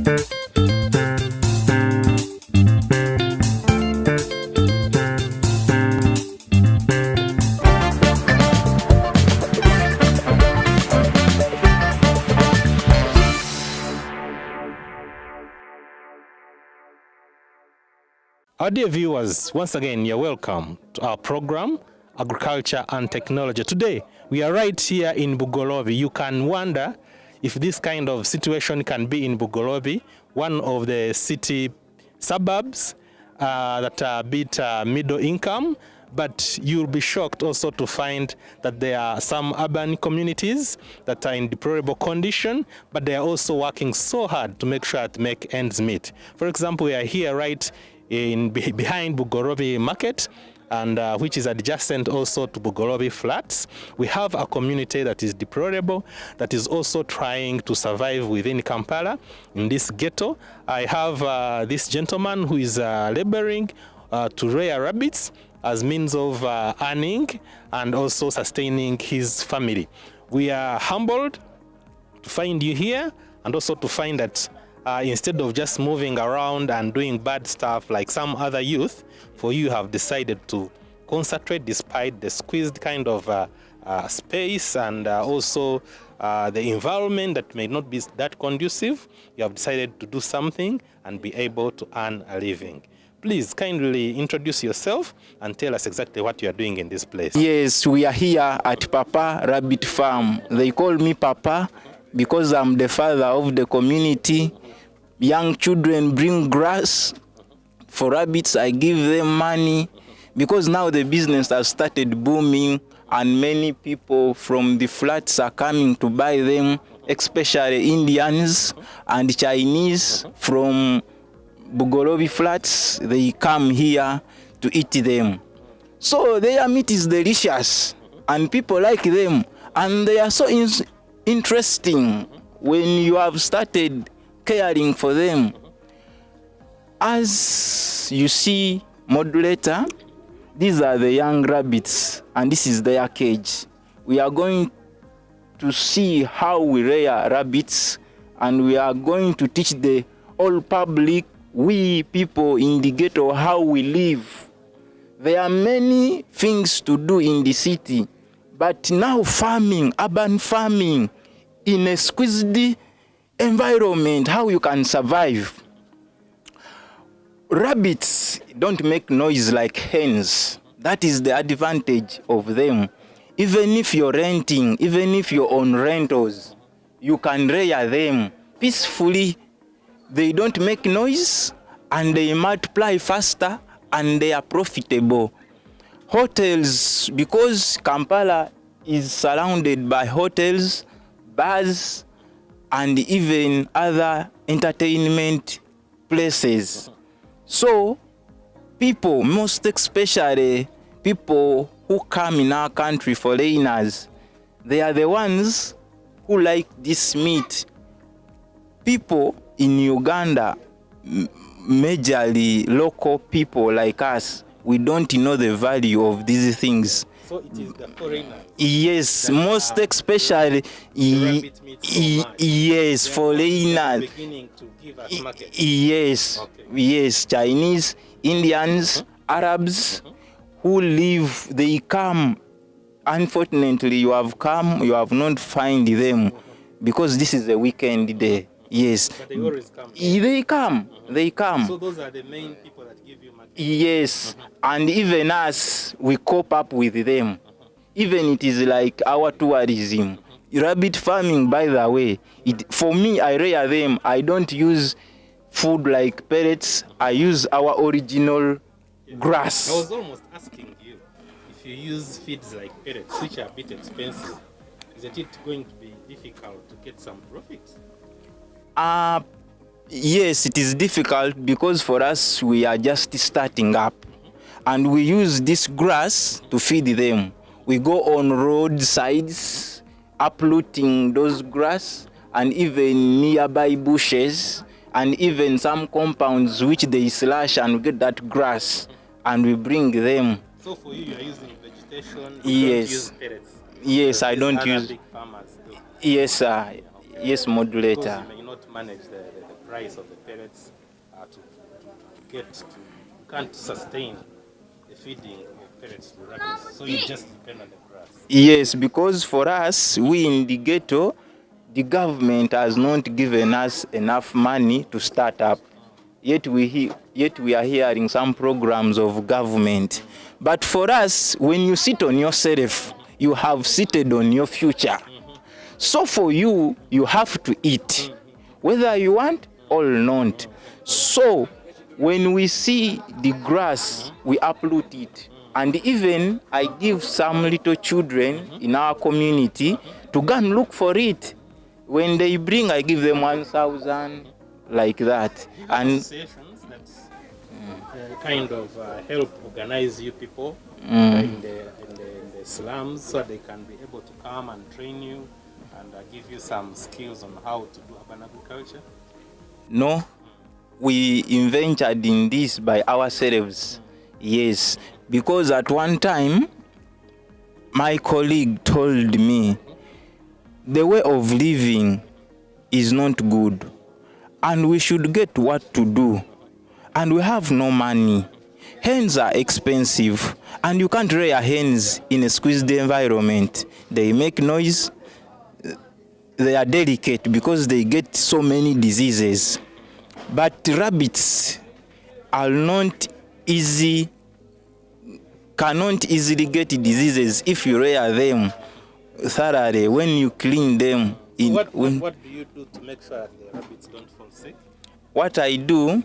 Our dear viewers, once again, you're welcome to our program, Agriculture and Technology. Today, we are right here in Bugolobi. You can wonder if this kind of situation can be in Bugolobi, one of the city suburbs that are a bit middle income, but you'll be shocked also to find that there are some urban communities that are in deplorable condition, but they are also working so hard to make sure to make ends meet. For example, we are here right behind Bugolobi Market, and which is adjacent also to Bugolobi Flats. We have a community that is deplorable, that is also trying to survive within Kampala in this ghetto. I have this gentleman who is laboring to rear rabbits as means of earning and also sustaining his family. We are humbled to find you here, and also to find that instead of just moving around and doing bad stuff like some other youth, for you have decided to concentrate despite the squeezed kind of space and also the environment that may not be that conducive. You have decided to do something and be able to earn a living. Please kindly introduce yourself and tell us exactly what you are doing in this place. Yes, we are here at Papa Rabbit Farm. They call me Papa because I'm the father of the community. Young children bring grass for rabbits. I give them money because now the business has started booming and many people from the flats are coming to buy them, especially Indians and Chinese from Bugolobi Flats. They come here to eat them. So their meat is delicious and people like them, and they are so interesting when you have started caring for them. As you see, modulator, these are the young rabbits and this is their cage. We are going to see how we rear rabbits, and we are going to teach the whole public, we people in the ghetto, how we live. There are many things to do in the city, but now farming, urban farming, in a squeezed environment, how you can survive. Rabbits don't make noise like hens. That is the advantage of them. Even if you're renting, even if you're on rentals, you can rear them peacefully. They don't make noise and they multiply faster and they are profitable. Hotels, because Kampala is surrounded by hotels, bars, and even other entertainment places. So people, most especially people who come in our country, foreigners, they are the ones who like this meat. People in Uganda, majorly local people like us, we don't know the value of these things. So it is the foreigners? Yes, most especially, yes, foreigners. Beginning to give us market. Yes, okay. Yes, Chinese, Indians, Arabs who live, they come. Unfortunately, you have come, you have not find them because this is a weekend day. Yes. But they always come. They come. So those are the main people that give you market? Yes, and even us, we cope up with them. Even it is like our tourism. Rabbit farming, by the way, for me, I rear them. I don't use food like pellets. I use our original grass. I was almost asking you, if you use feeds like pellets, which are a bit expensive, isn't it going to be difficult to get some profits? Yes, it is difficult because for us, we are just starting up. And we use this grass to feed them. We go on roadsides, uprooting those grass, and even nearby bushes, and even some compounds which they slash and we get that grass, and we bring them. So for you are using vegetation, you don't use pellets? Yes, I don't use. Big farmers do. Yes, sir. Yes, modulator. Because you may cannot manage the price of the pellets to get to, you can't sustain the feeding of pellets to rabbits, so you just depend on the grass. Yes, because for us, we in the ghetto, the government has not given us enough money to start up. Yet we are hearing some programs of government. But for us, when you sit on yourself, you have seated on your future. So for you, you have to eat, whether you want or not. So when we see the grass, we uproot it. And even I give some little children in our community to go and look for it. When they bring, I give them 1,000, like that. And associations that kind of help organize you people in the slums, so they can be able to come and train you and give you some skills on how to do urban agriculture? No, we invented in this by ourselves. Yes, because at one time, my colleague told me the way of living is not good and we should get what to do, and we have no money. Hens are expensive and you can't rear hens in a squeezed environment. They make noise, they are delicate because they get so many diseases. But rabbits are not easy, cannot easily get diseases if you rear them thoroughly, when you clean them. What do you do to make sure the rabbits don't fall sick? What I do,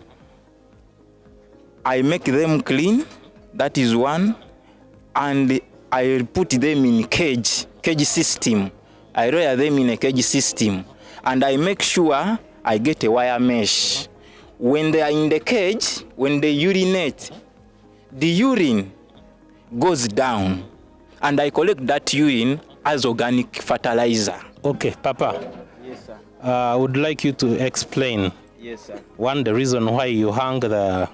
I make them clean, that is one, and I put them in cage system. I rear them in a cage system, and I make sure I get a wire mesh. When they are in the cage, when they urinate, the urine goes down, and I collect that urine as organic fertilizer. Okay, Papa. Yes, sir. I would like you to explain. Yes, sir. One, the reason why you hang the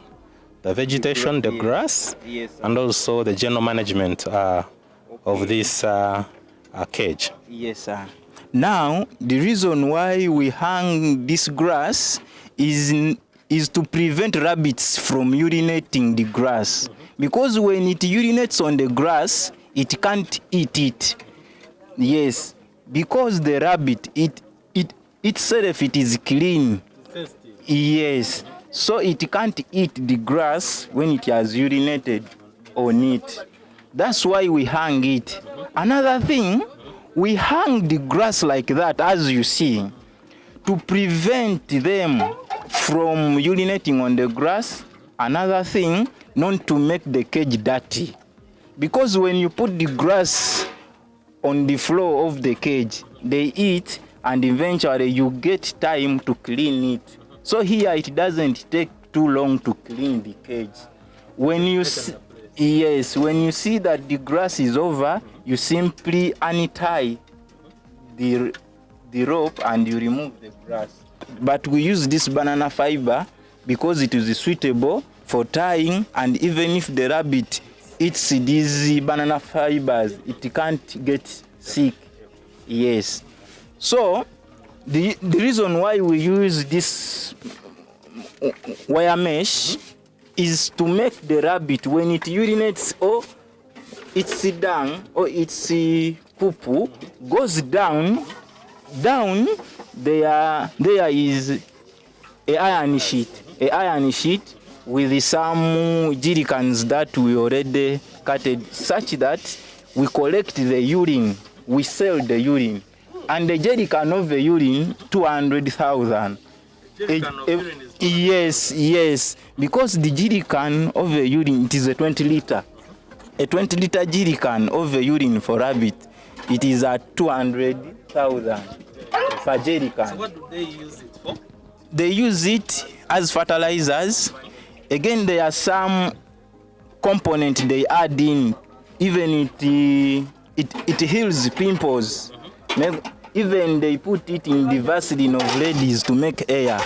vegetation, the grass, yes, sir. and also the general management of this cage. Yes, sir. Now, the reason why we hang this grass is to prevent rabbits from urinating the grass. Because when it urinates on the grass, it can't eat it. Yes, because the rabbit, itself, it is clean. Yes, so it can't eat the grass when it has urinated on it. That's why we hang it. Another thing, we hang the grass like that, as you see, to prevent them from urinating on the grass. Another thing, not to make the cage dirty. Because when you put the grass on the floor of the cage, they eat, and eventually you get time to clean it. So here it doesn't take too long to clean the cage. When you when you see that the grass is over, you simply untie the rope and you remove the grass. But we use this banana fiber because it is suitable for tying, and even if the rabbit eats these banana fibers, it can't get sick. Yes. So the reason why we use this wire mesh is to make the rabbit, when it urinates or its dung or its poo goes down, there is a iron sheet with some jerrycans that we already cutted, such that we collect the urine, we sell the urine, and the jerrycan of the urine 200,000. Yes, because the jerrycan of the urine, it is a 20 liter. A 20 liter jerrycan of the urine for rabbit, it is at 200,000 per jerrycan. So what do they use it for? They use it as fertilizers. Again, there are some components they add in. Even it heals pimples. Even they put it in the Vaseline of ladies to make hair.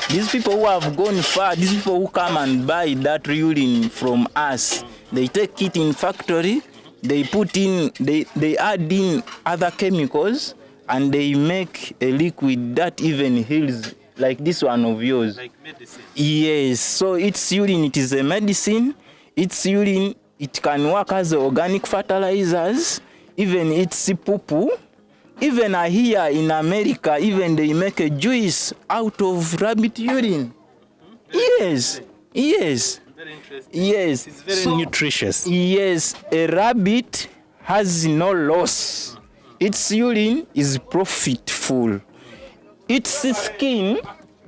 These people who have gone far, these people who come and buy that urine from us, they take it in factory, they put in, they add in other chemicals, and they make a liquid that even heals like this one of yours. Like medicine. Yes, so its urine, it is a medicine. Its urine, it can work as organic fertilizers. Even its poo. Even here in America, even they make a juice out of rabbit urine. Yes, yes. Very interesting. Yes. It's very nutritious. Yes, a rabbit has no loss. Its urine is profitable. Its skin,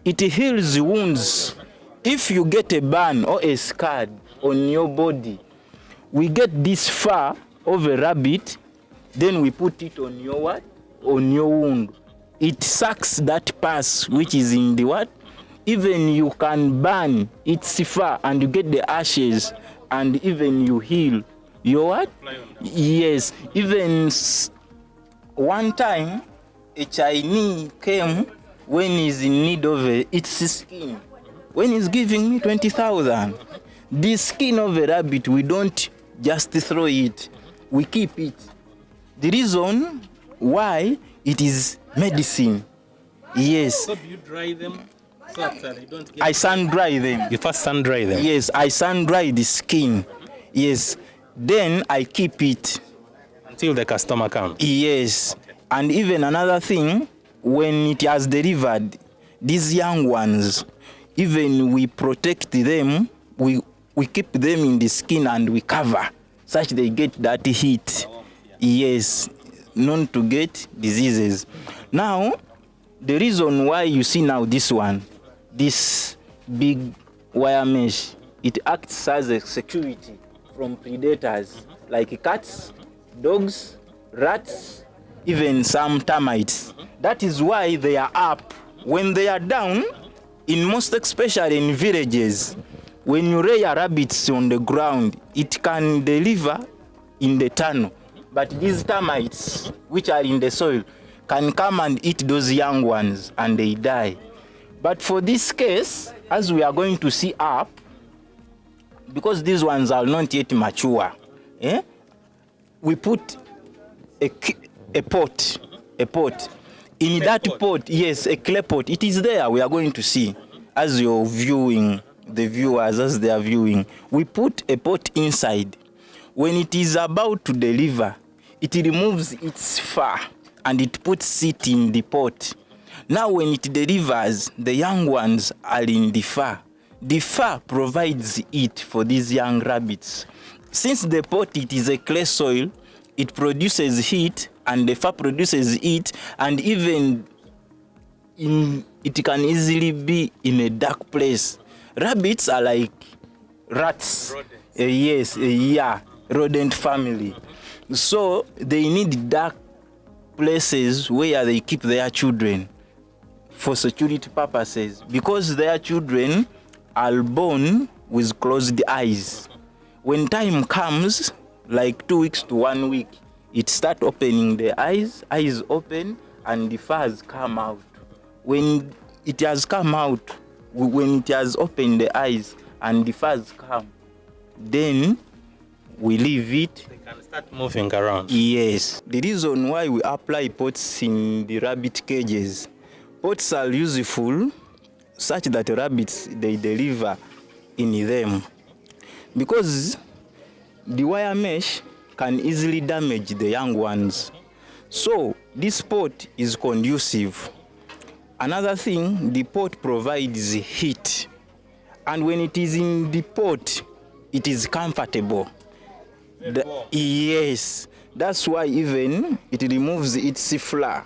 it heals wounds. If you get a burn or a scar on your body, we get this fur of a rabbit, then we put it on your what? On your wound. It sucks that pus which is in the what? Even you can burn its fur and you get the ashes and even you heal. You what? Yes. Even one time a Chinese came when he's in need of its skin. When he's giving me 20,000, the skin of a rabbit, we don't just throw it. We keep it. The reason why it is medicine. Yes. So do you dry them so that you don't get... I sun dry them. You first sun dry them? Yes, I sun dry the skin. Yes. Then I keep it. Until the customer comes? Yes. And even another thing, when it has delivered, these young ones, even we protect them, we keep them in the skin and we cover, such they get that heat. Yes, known to get diseases. Now, the reason why you see now this one, this big wire mesh, it acts as a security from predators like cats, dogs, rats, even some termites. That is why they are up. When they are down, in most especially in villages, when you rear rabbits on the ground, it can deliver in the tunnel. But these termites, which are in the soil, can come and eat those young ones and they die. But for this case, as we are going to see up, because these ones are not yet mature, we put a pot. In that pot, yes, a clay pot. It is there. We are going to see as you're viewing, the viewers as they are viewing. We put a pot inside. When it is about to deliver, it removes its fur and it puts it in the pot. Now when it delivers, the young ones are in the fur. The fur provides it for these young rabbits. Since the pot, it is a clay soil, it produces heat and the fur produces it, and even it can easily be in a dark place. Rabbits are like rats. Yes, rodent family. So they need dark places where they keep their children for security purposes, because their children are born with closed eyes. When time comes, like 2 weeks to 1 week, it starts opening the eyes open, and the furs come out. When it has come out, when it has opened the eyes and the furs come, then we leave it. They can start moving around. Yes. The reason why we apply pots in the rabbit cages, pots are useful such that rabbits, they deliver in them. Because the wire mesh can easily damage the young ones. So this pot is conducive. Another thing, the pot provides heat. And when it is in the pot, it is comfortable. Yes, that's why even it removes its flour.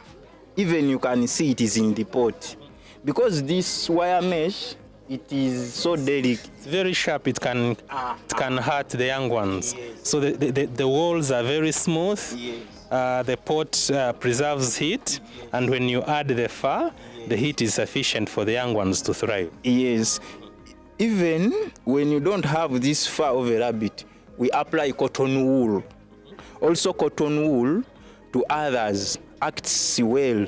Even you can see it is in the pot. Because this wire mesh, it is so delicate. It's very sharp. It can hurt the young ones. Yes. So the walls are very smooth. Yes. The pot preserves heat, and when you add the fur, the heat is sufficient for the young ones to thrive. Yes. Even when you don't have this fur of a rabbit, we apply cotton wool. Also cotton wool to others acts well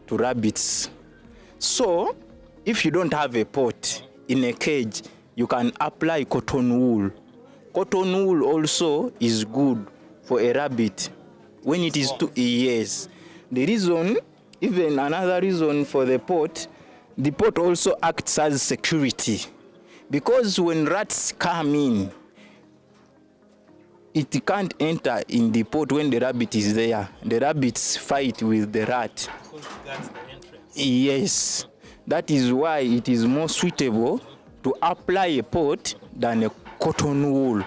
to rabbits. So if you don't have a pot in a cage, you can apply cotton wool. Cotton wool also is good for a rabbit when it is too. Yes. The reason, even another reason for the pot, The pot also acts as security, because when rats come in, it can't enter in the pot when the rabbit is there. The rabbits fight with the rat. That's the entrance. Yes, that is why it is more suitable to apply a pot than a cotton wool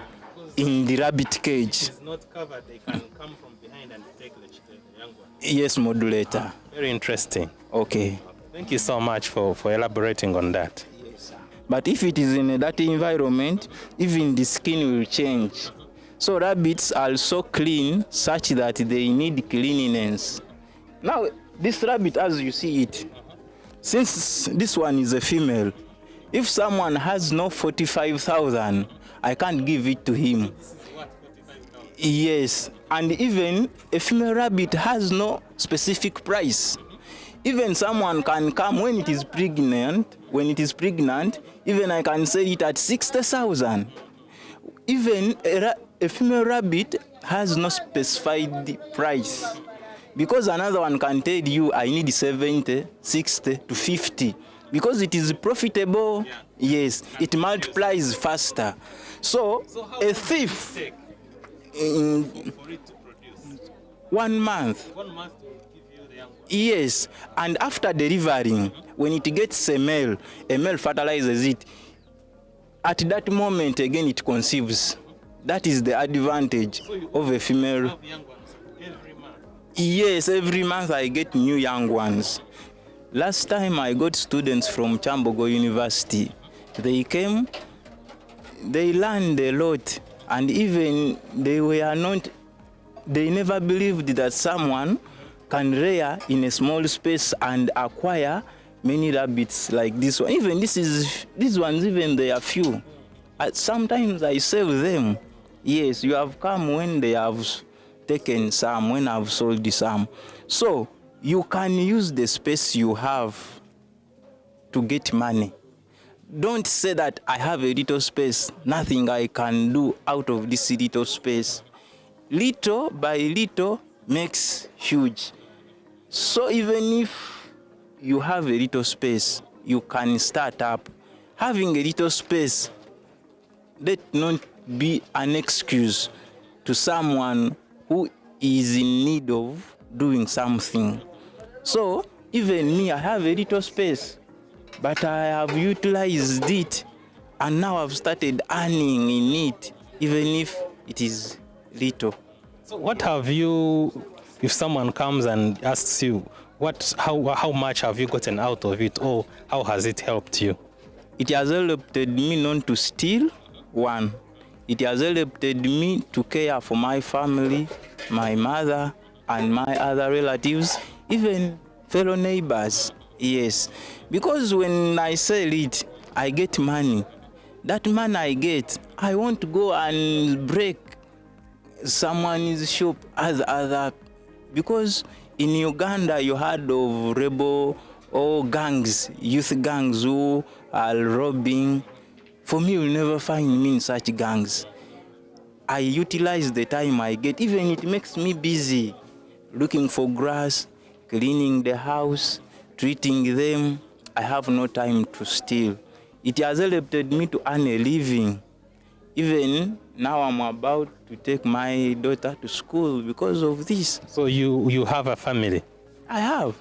in the rabbit cage. It's not covered, they can come from behind and take the young one. Yes, modulator. Very interesting. Okay. Thank you so much for elaborating on that. But if it is in a dirty environment, even the skin will change. So rabbits are so clean such that they need cleanliness. Now, this rabbit, as you see it, since this one is a female, if someone has no 45,000, I can't give it to him. This is what, 45,000? Yes, and even a female rabbit has no specific price. Even someone can come when it is pregnant. When it is pregnant, even I can sell it at 60,000. Even a female rabbit has no specified price, because another one can tell you I need 70, 60 to 50, because it is profitable. Yes, it multiplies faster. So a thief in For it to produce 1 month. 1 month to give you the young one. Yes, and after delivering, when it gets a male fertilizes it. At that moment again it conceives. That is the advantage of a female. You have young ones every month. Yes, every month I get new young ones. Last time I got students from Chambogo University. They came, they learned a lot, and even they never believed that someone can rear in a small space and acquire many rabbits like this one. Even these ones, even they are few. Sometimes I sell them. Yes, you have come when they have taken some, when I've sold some. So you can use the space you have to get money. Don't say that I have a little space, nothing I can do out of this little space. Little by little makes huge. So even if you have a little space, you can start up. Having a little space, let not be an excuse to someone who is in need of doing something. So even me, I have a little space, but I have utilized it, and now I've started earning in it, even if it is little. So what have you, if someone comes and asks you, how much have you gotten out of it, or how has it helped you? It has helped me not to steal, one. It has helped me to care for my family, my mother, and my other relatives, even fellow neighbors. Yes, because when I sell it, I get money. That money I get, I won't go and break someone's shop as other, because in Uganda you heard of rebel or gangs, youth gangs who are robbing. For me, you'll never find me in such gangs. I utilize the time I get. Even it makes me busy looking for grass, cleaning the house, treating them. I have no time to steal. It has helped me to earn a living. Even now I'm about to take my daughter to school because of this. So you have a family? I have,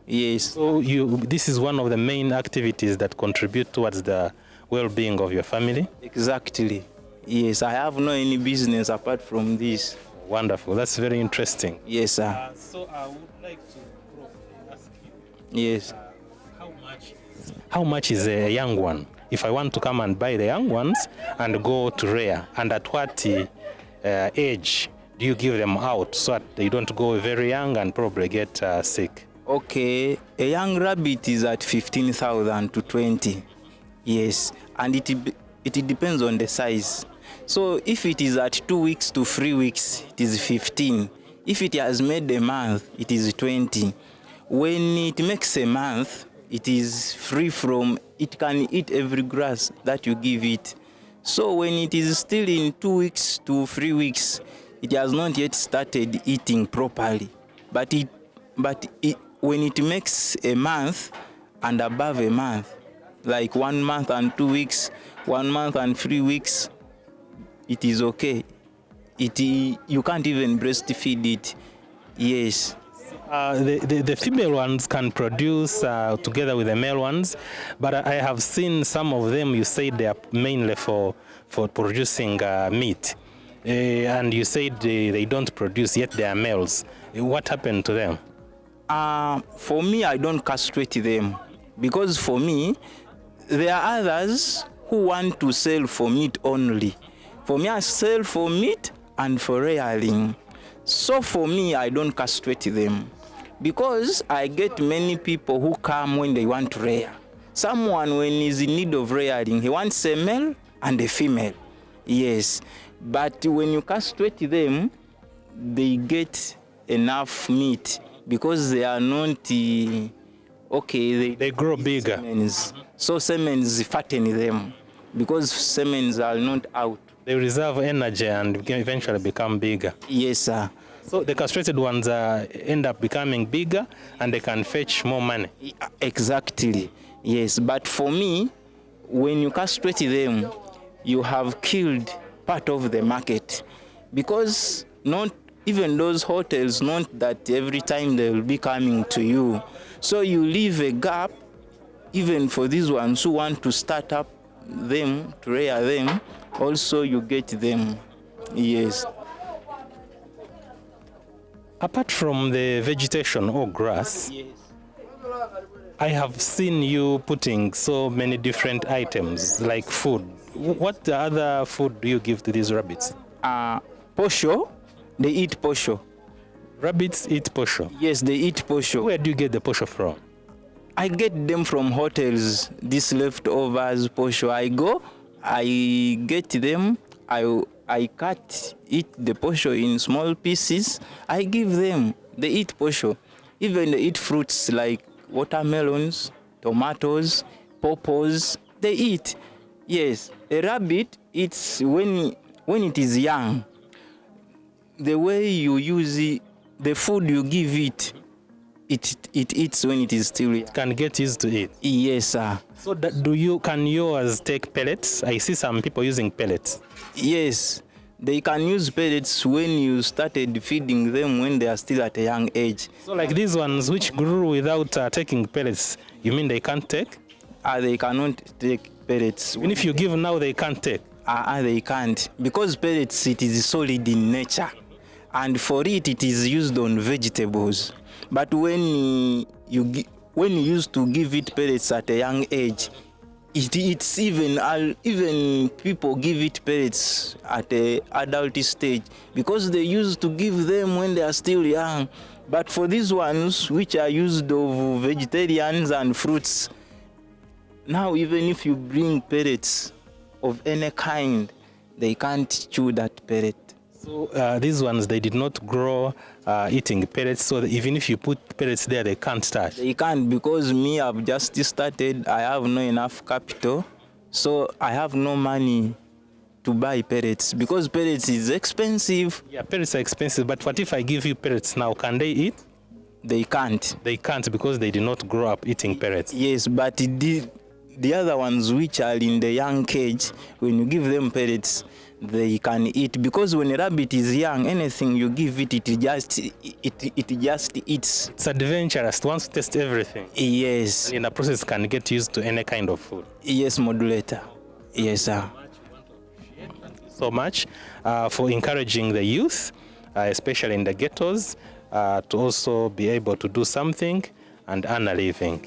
yes. So this is one of the main activities that contribute towards the well-being of your family? Exactly. Yes, I have no any business apart from this. Wonderful. That's very interesting. Yes, sir. So I would like to ask you. Yes. How much is a young one? If I want to come and buy the young ones and go to rear, and at what age do you give them out so that they don't go very young and probably get sick? Okay, a young rabbit is at 15,000 to 20. Yes, and it depends on the size. So if it is at 2 weeks to 3 weeks, it is 15. If it has made a month, it is 20. When it makes a month, it is free from, it can eat every grass that you give it. So when it is still in 2 weeks to 3 weeks, it has not yet started eating properly. But when it makes a month, and above a month, like 1 month and 2 weeks, 1 month and 3 weeks, it is okay. You can't even breastfeed it. Yes. The female ones can produce together with the male ones, but I have seen some of them, you say they are mainly for producing meat. And you said they don't produce, yet they are males. What happened to them? For me, I don't castrate them, because for me, there are others who want to sell for meat only. For me, I sell for meat and for rearing. So for me, I don't castrate them, because I get many people who come when they want to rear. Someone, when he's in need of rearing, he wants a male and a female. Yes, but when you castrate them, they get enough meat, because they are not okay. They grow bigger. Semens. So semens fatten them, because semens are not out. They reserve energy and eventually become bigger. Yes, sir. So the castrated ones end up becoming bigger and they can fetch more money. Exactly. Yes, but for me, when you castrate them, you have killed part of the market, because not even those hotels, not that every time they will be coming to you. So you leave a gap, even for these ones who want to start up them, to rear them, also you get them. Yes. Apart from the vegetation or grass, Yes. I have seen you putting so many different items like food. What other food do you give to these rabbits? Posho, they eat posho. Rabbits eat posho. Yes, they eat posho. Where do you get the posho from? I get them from hotels, these leftovers posho. I go, I get them, I cut the posho in small pieces. I give them, they eat posho. Even they eat fruits like watermelons, tomatoes, pawpaws, they eat. Yes, a rabbit eats when it is young. The way you use it, the food you give it, it eats when it is still young. Can get used to it. Yes, sir. So can yours take pellets? I see some people using pellets. Yes, they can use pellets when you started feeding them when they are still at a young age. So like these ones which grew without taking pellets, you mean they can't take? They cannot take pellets. Even if you give now, they can't take? They can't, because pellets, it is solid in nature, and for it is used on vegetables. But when you used to give it pellets at a young age, it's even people give it pellets at a adult stage, because they used to give them when they are still young. But for these ones which are used of vegetarians and fruits, now even if you bring pellets of any kind, they can't chew that pellet. So these ones, they did not grow eating pellets, so that even if you put pellets there, they can't start? They can't, because me, I've just started. I have no enough capital, so I have no money to buy pellets, because pellets is expensive. Yeah, pellets are expensive, but what if I give you pellets now, can they eat? They can't. They can't, because they did not grow up eating pellets. Yes, but the other ones which are in the young cage, when you give them pellets, they can eat, because when a rabbit is young, anything you give it, it just eats. It's adventurous, it wants to test everything. Yes. And in the process, can get used to any kind of food. Yes, modulator. Yes, sir. So much for encouraging the youth, especially in the ghettos, to also be able to do something and earn a living.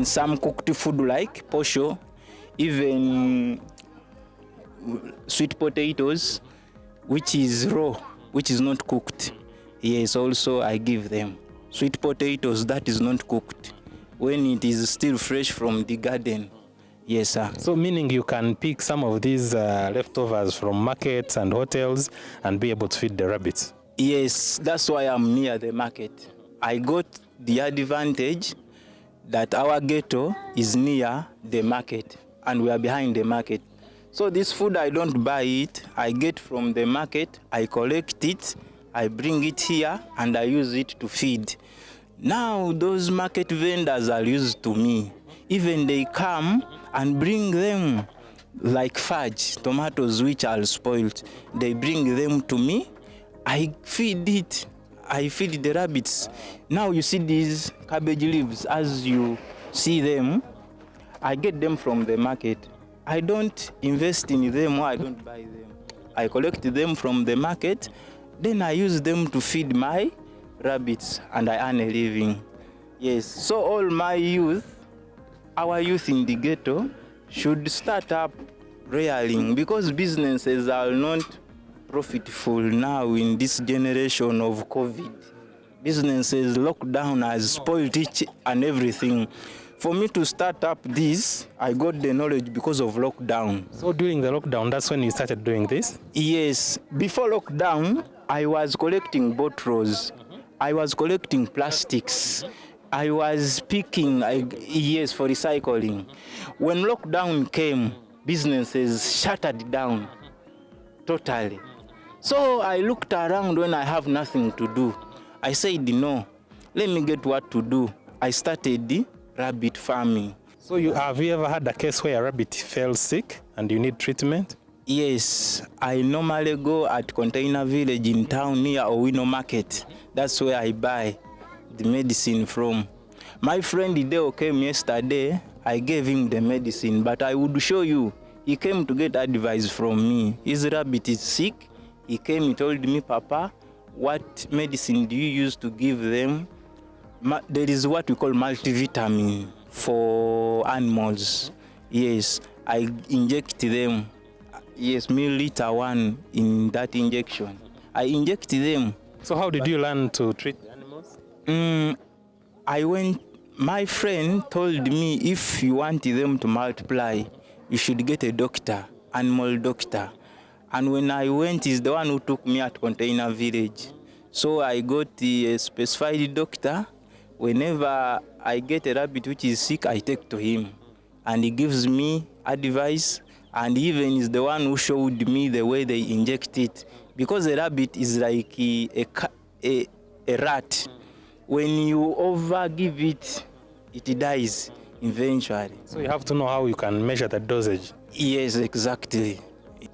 some cooked food like posho, even sweet potatoes, which is raw, which is not cooked. Yes, also I give them sweet potatoes that is not cooked when it is still fresh from the garden. Yes, sir. So meaning you can pick some of these leftovers from markets and hotels and be able to feed the rabbits. Yes, that's why I'm near the market. I got the advantage that our ghetto is near the market and we are behind the market. So this food, I don't buy it. I get from the market, I collect it, I bring it here and I use it to feed. Now those market vendors are used to me. Even they come and bring them like fudge, tomatoes which are spoiled. They bring them to me. I feed it. I feed the rabbits. Now you see these cabbage leaves as you see them. I get them from the market. I don't invest in them or I don't buy them. I collect them from the market. Then I use them to feed my rabbits and I earn a living. Yes, so all my youth, our youth in the ghetto should start up rearing because businesses are not profitable now in this generation of COVID. Businesses lockdown has spoiled each and everything. For me to start up this, I got the knowledge because of lockdown. So during the lockdown, that's when you started doing this? Yes, before lockdown, I was collecting bottles. I was collecting plastics. I was picking, yes, for recycling. When lockdown came, businesses shuttered down totally. So I looked around when I have nothing to do. I said, no, let me get what to do. I started the rabbit farming. So have you ever had a case where a rabbit fell sick and you need treatment? Yes, I normally go at Container Village in town near Owino Market. That's where I buy the medicine from. My friend Ideo came yesterday. I gave him the medicine, but I would show you. He came to get advice from me. His rabbit is sick. He came, he told me, Papa, what medicine do you use to give them? There is what we call multivitamin for animals. Yes, I inject them. Yes, milliliter 1 in that injection. I inject them. So how did you learn to treat the animals? My friend told me if you want them to multiply, you should get a doctor, animal doctor. And when I went, he's the one who took me at Container Village. So I got a specified doctor. Whenever I get a rabbit which is sick, I take to him. And he gives me advice. And even is the one who showed me the way they inject it. Because a rabbit is like a rat. When you overgive it, it dies eventually. So you have to know how you can measure the dosage. Yes, exactly.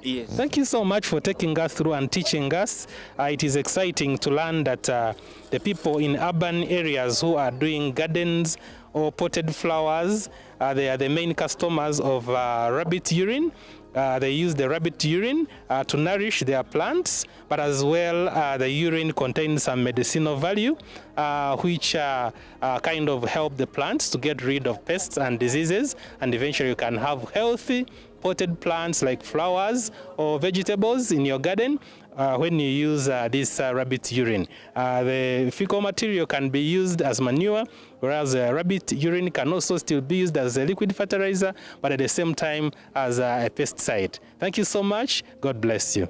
Yes. Thank you so much for taking us through and teaching us. It is exciting to learn that the people in urban areas who are doing gardens or potted flowers, they are the main customers of rabbit urine. They use the rabbit urine to nourish their plants, but as well the urine contains some medicinal value which kind of help the plants to get rid of pests and diseases, and eventually you can have healthy potted plants like flowers or vegetables in your garden when you use this rabbit urine. The fecal material can be used as manure, whereas rabbit urine can also still be used as a liquid fertilizer, but at the same time as a pesticide. Thank you so much. God bless you.